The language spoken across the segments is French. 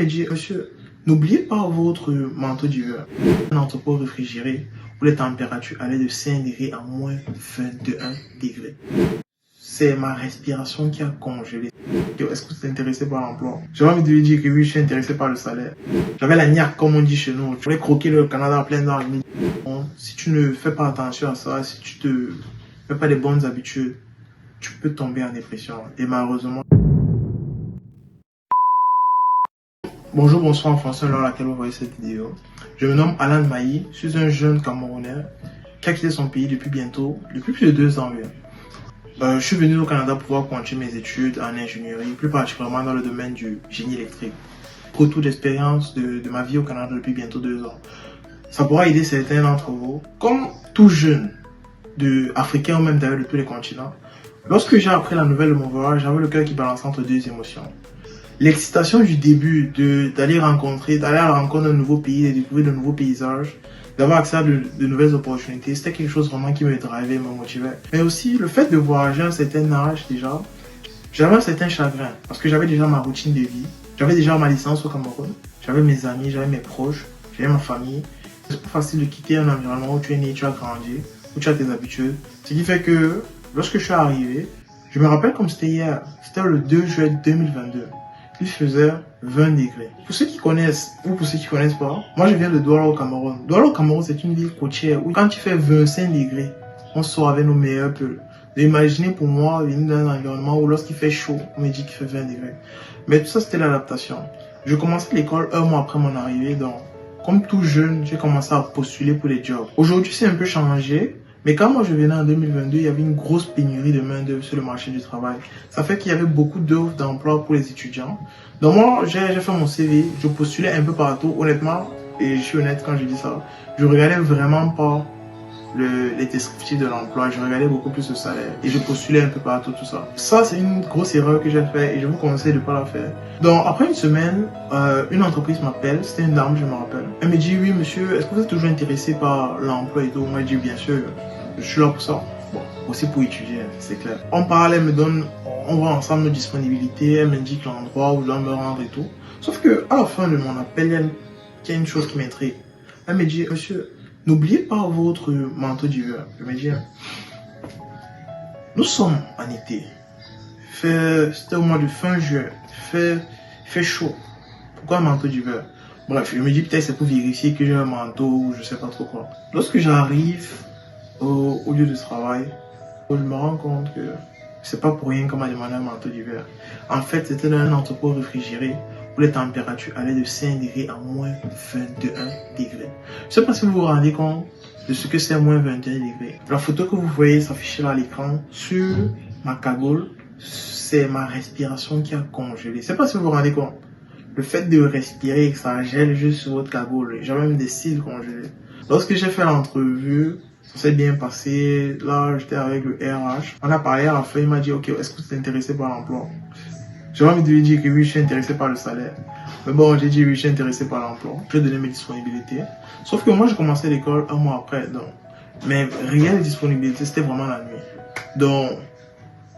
me dit, monsieur, n'oubliez pas votre manteau d'hiver. Un entrepôt réfrigéré où les températures allaient de 5 degrés à moins 21 degrés. C'est ma respiration qui a congelé. Est-ce que vous êtes intéressé par l'emploi? J'ai envie de lui dire que oui, je suis intéressé par le salaire. J'avais la niaque, comme on dit chez nous. Je voulais croquer le Canada à plein dents. Si tu ne fais pas attention à ça, si tu te fais pas les bonnes habitudes, tu peux tomber en dépression. Et malheureusement... Bonjour, bonsoir en français, à laquelle vous voyez cette vidéo. Je me nomme Alan Maï, je suis un jeune Camerounais qui a quitté son pays depuis plus de 2 ans. Je suis venu au Canada pour pouvoir continuer mes études en ingénierie, plus particulièrement dans le domaine du génie électrique. Retour d'expérience de ma vie au Canada depuis bientôt 2 ans. Ça pourra aider certains d'entre vous. Comme tout jeune africain ou même d'ailleurs de tous les continents, lorsque j'ai appris la nouvelle de mon voyage, j'avais le cœur qui balançait entre 2 émotions. L'excitation du début, d'aller à la rencontre d'un nouveau pays, de découvrir de nouveaux paysages, d'avoir accès à de nouvelles opportunités, c'était quelque chose vraiment qui me drivait, me motivait. Mais aussi, le fait de voyager à un certain âge déjà, j'avais un certain chagrin, parce que j'avais déjà ma routine de vie, j'avais déjà ma licence au Cameroun, j'avais mes amis, j'avais mes proches, j'avais ma famille. C'est pas facile de quitter un environnement où tu es né, tu as grandi, où tu as tes habitudes. Ce qui fait que, lorsque je suis arrivé, je me rappelle comme c'était hier, c'était le 2 juillet 2022. Il faisait 20 degrés. Pour ceux qui connaissent ou pour ceux qui ne connaissent pas, moi je viens de Douala au Cameroun. Douala au Cameroun, c'est une ville côtière où quand tu fais 25 degrés, on sort avec nos meilleurs pulls. Imaginez pour moi venir dans un environnement où lorsqu'il fait chaud, on me dit qu'il fait 20 degrés. Mais tout ça c'était l'adaptation. Je commençais l'école 1 mois après mon arrivée, donc comme tout jeune, j'ai commencé à postuler pour les jobs. Aujourd'hui c'est un peu changé. Mais quand moi je venais en 2022, il y avait une grosse pénurie de main-d'œuvre sur le marché du travail. Ça fait qu'il y avait beaucoup d'offres d'emploi pour les étudiants. Donc moi, j'ai fait mon CV, je postulais un peu partout. Honnêtement, et je suis honnête quand je dis ça, je regardais vraiment pas les descriptifs de l'emploi, je regardais beaucoup plus le salaire. Et je postulais un peu partout, tout ça. Ça, c'est une grosse erreur que j'ai faite et je vous conseille de ne pas la faire. Donc après une semaine, une entreprise m'appelle, c'était une dame, je me rappelle. Elle me dit, oui monsieur, est-ce que vous êtes toujours intéressé par l'emploi et tout? Moi je dis, bien sûr. Je suis là pour ça. Bon, aussi pour étudier, c'est clair. On parle, elle me donne, on voit ensemble nos disponibilités, elle m'indique l'endroit où je dois me rendre et tout. Sauf que à la fin de mon appel, il y a une chose qui m'intrigue. Elle me dit, monsieur, n'oubliez pas votre manteau d'hiver. Je me dis, nous sommes en été. C'était au mois de fin juin. Il fait chaud. Pourquoi un manteau d'hiver? Bref, je me dis peut-être c'est pour vérifier que j'ai un manteau ou je sais pas trop quoi. Lorsque j'arrive au lieu de travail, je me rends compte que c'est pas pour rien qu'on m'a demandé un manteau d'hiver. En fait, c'était dans un entrepôt réfrigéré où les températures allaient de 5 degrés à moins 21 degrés. Je sais pas si vous vous rendez compte de ce que c'est moins 21 degrés. La photo que vous voyez s'afficher à l'écran sur ma cagoule, c'est ma respiration qui a congelé. Je sais pas si vous vous rendez compte. Le fait de respirer, ça gèle juste sur votre cagoule. J'avais même des cils congelés. Lorsque j'ai fait l'entrevue, ça s'est bien passé. Là, j'étais avec le RH. On a parlé à la fin, il m'a dit, ok, est-ce que vous êtes intéressé par l'emploi? J'ai envie de lui dire que oui, je suis intéressé par le salaire. Mais bon, j'ai dit oui, je suis intéressé par l'emploi. Je vais donner mes disponibilités. Sauf que moi, j'ai commencé l'école 1 mois après. Donc, mes réelles disponibilités, c'était vraiment la nuit. Donc,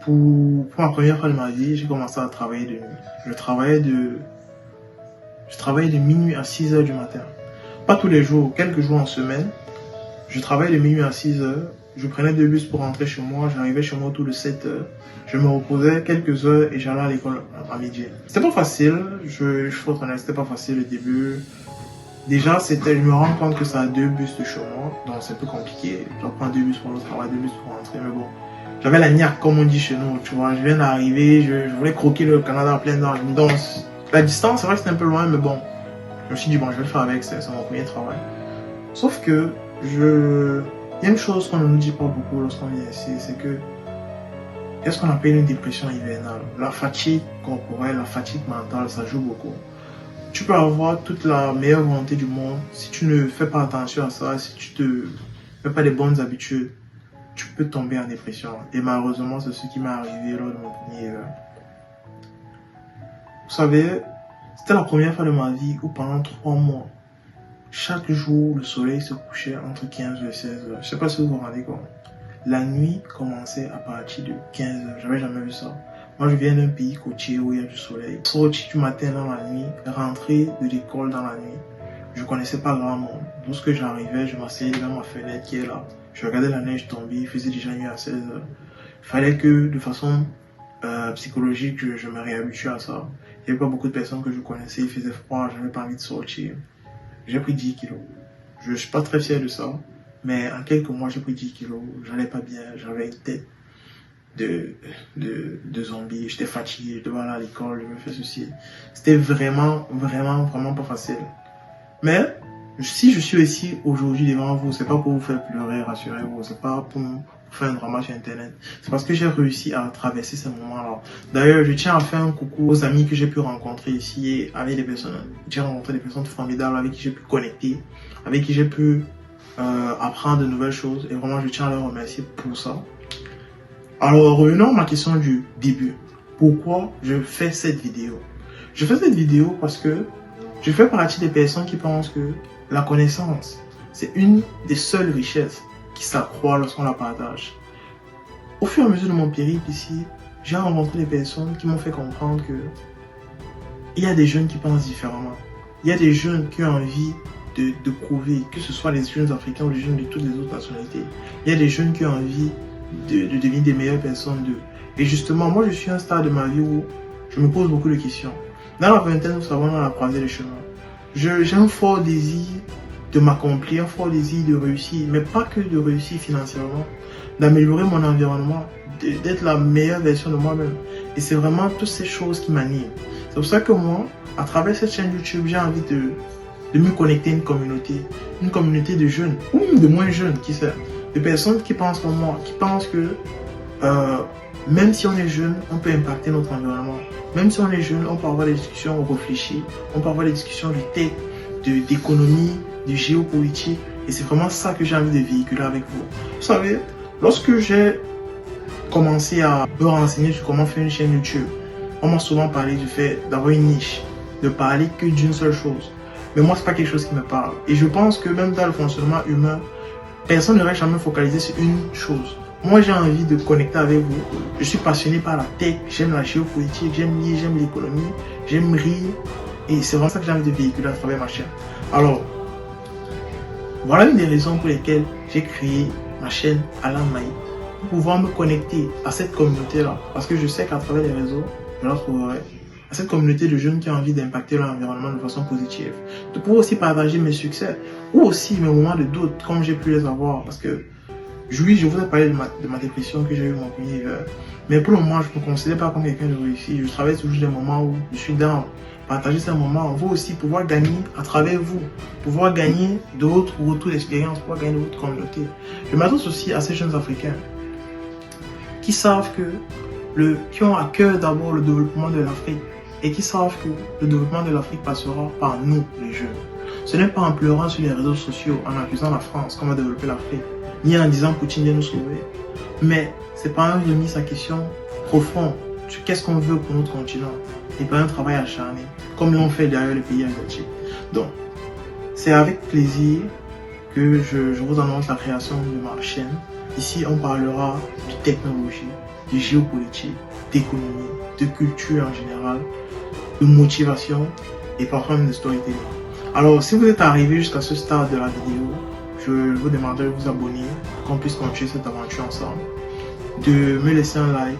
pour ma première fois de ma vie, j'ai commencé à travailler de nuit. Je travaillais de minuit à 6 h du matin. Pas tous les jours, quelques jours en semaine. Je travaillais de minuit à 6 h. Je prenais 2 bus pour rentrer chez moi. J'arrivais chez moi autour de 7 h. Je me reposais quelques heures et j'allais à l'école à midi. C'était pas facile. Je suis honnête, c'était pas facile le début. Déjà, je me rends compte que ça a 2 bus de chez moi. Donc c'est un peu compliqué. Je dois prendre 2 bus pour le travail, 2 bus pour rentrer. Mais bon, j'avais la niaque comme on dit chez nous. Tu vois, je viens d'arriver. Je voulais croquer le Canada à plein dents. Donc la distance, c'est vrai que c'était un peu loin, mais bon. Je me suis dit, bon, je vais le faire avec. C'est mon premier travail. Sauf que il y a une chose qu'on ne nous dit pas beaucoup lorsqu'on vient ici, c'est que il y a ce qu'on appelle une dépression hivernale. La fatigue corporelle, la fatigue mentale, ça joue beaucoup. Tu peux avoir toute la meilleure volonté du monde, si tu ne fais pas attention à ça, si tu ne fais pas les bonnes habitudes, tu peux tomber en dépression. Et malheureusement, c'est ce qui m'est arrivé lors de mon premier hiver. Vous savez, c'était la première fois de ma vie où pendant 3 mois, chaque jour, le soleil se couchait entre 15 h et 16 h. Je ne sais pas si vous vous rendez compte. La nuit commençait à partir de 15 h. J'avais jamais vu ça. Moi, je viens d'un pays côtier où il y a du soleil. Sortir du matin dans la nuit, rentrer de l'école dans la nuit. Je connaissais pas grand monde. Lorsque j'arrivais, je m'asseyais devant ma fenêtre qui est là. Je regardais la neige tomber, il faisait déjà nuit à 16 heures. Il fallait que, de façon psychologique, je me réhabitue à ça. Il n'y avait pas beaucoup de personnes que je connaissais, il faisait froid, j'avais pas envie de sortir. J'ai pris 10 kilos. Je suis pas très fier de ça, mais en quelques mois, j'ai pris 10 kilos. J'allais pas bien, j'avais une tête de zombie, j'étais fatigué, je devais aller à l'école, je me fais ceci. C'était vraiment pas facile. Mais si je suis ici aujourd'hui devant vous, c'est pas pour vous faire pleurer, rassurez-vous, c'est pas pour faire un drama sur internet. C'est parce que j'ai réussi à traverser ces moments-là. D'ailleurs, je tiens à faire un coucou aux amis que j'ai pu rencontrer ici et avec des personnes. J'ai rencontré des personnes formidables avec qui j'ai pu connecter, avec qui j'ai pu apprendre de nouvelles choses. Et vraiment, je tiens à les remercier pour ça. Alors, revenons à ma question du début. Pourquoi je fais cette vidéo? Je fais cette vidéo parce que je fais partie des personnes qui pensent que la connaissance, c'est une des seules richesses qui s'accroît lorsqu'on la partage. Au fur et à mesure de mon périple ici, j'ai rencontré des personnes qui m'ont fait comprendre que il y a des jeunes qui pensent différemment. Il y a des jeunes qui ont envie de prouver, que ce soit les jeunes africains ou les jeunes de toutes les autres nationalités. Il y a des jeunes qui ont envie de devenir des meilleures personnes d'eux. Et justement, moi je suis à un stade de ma vie où je me pose beaucoup de questions. Dans la vingtaine, nous savons dans la croisée des chemins. J'ai un fort désir de m'accomplir, un fort désir de réussir, mais pas que de réussir financièrement, d'améliorer mon environnement, d'être la meilleure version de moi-même. Et c'est vraiment toutes ces choses qui m'animent. C'est pour ça que moi, à travers cette chaîne YouTube, j'ai envie de me connecter à une communauté de jeunes, ou même de moins jeunes, qui sait, de personnes qui pensent comme moi, qui pensent que même si on est jeune, on peut impacter notre environnement. Même si on est jeune, on peut avoir des discussions réfléchies, on peut avoir des discussions de tech, d'économie, de géopolitique. Et c'est vraiment ça que j'ai envie de véhiculer avec vous. Vous savez, lorsque j'ai commencé à me renseigner sur comment faire une chaîne YouTube, on m'a souvent parlé du fait d'avoir une niche, de parler que d'une seule chose. Mais moi, c'est pas quelque chose qui me parle. Et je pense que même dans le fonctionnement humain, personne ne reste jamais focalisé sur une chose. Moi, j'ai envie de connecter avec vous. Je suis passionné par la tech, j'aime la géopolitique, j'aime lire, j'aime l'économie, j'aime rire. Et c'est vraiment ça que j'ai envie de véhiculer à travers ma chaîne. Alors, voilà une des raisons pour lesquelles j'ai créé ma chaîne Alan Maï. Pour pouvoir me connecter à cette communauté-là. Parce que je sais qu'à travers les réseaux, je la trouverai. À cette communauté de jeunes qui ont envie d'impacter leur environnement de façon positive. De pouvoir aussi partager mes succès. Ou aussi mes moments de doute, comme j'ai pu les avoir. Parce que oui, je vous ai parlé de ma dépression que j'ai eu mon premier hiver. Mais pour le moment, je ne me considère pas comme quelqu'un de réussi. Je travaille toujours des moments où je suis down. Partager ces moments, on veut aussi pouvoir gagner à travers vous. Pouvoir gagner d'autres retours d'expérience, pouvoir gagner d'autres communautés. Je m'adresse aussi à ces jeunes Africains qui savent qui ont à cœur d'abord le développement de l'Afrique et qui savent que le développement de l'Afrique passera par nous, les jeunes. Ce n'est pas en pleurant sur les réseaux sociaux, en accusant la France qu'on va développer l'Afrique, ni en disant Poutine vient nous sauver. Mais c'est par un remise à question profonde sur qu'est-ce qu'on veut pour notre continent et par un travail acharné, comme l'ont fait derrière les pays asiatiques. Donc, c'est avec plaisir que je vous annonce la création de ma chaîne. Ici, on parlera de technologie, de géopolitique, d'économie, de culture en général, de motivation et parfois même de storytelling. Alors, si vous êtes arrivé jusqu'à ce stade de la vidéo, je vous demanderai de vous abonner pour qu'on puisse continuer cette aventure ensemble, de me laisser un like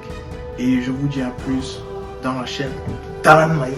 et je vous dis à plus dans la chaîne Alan Maï.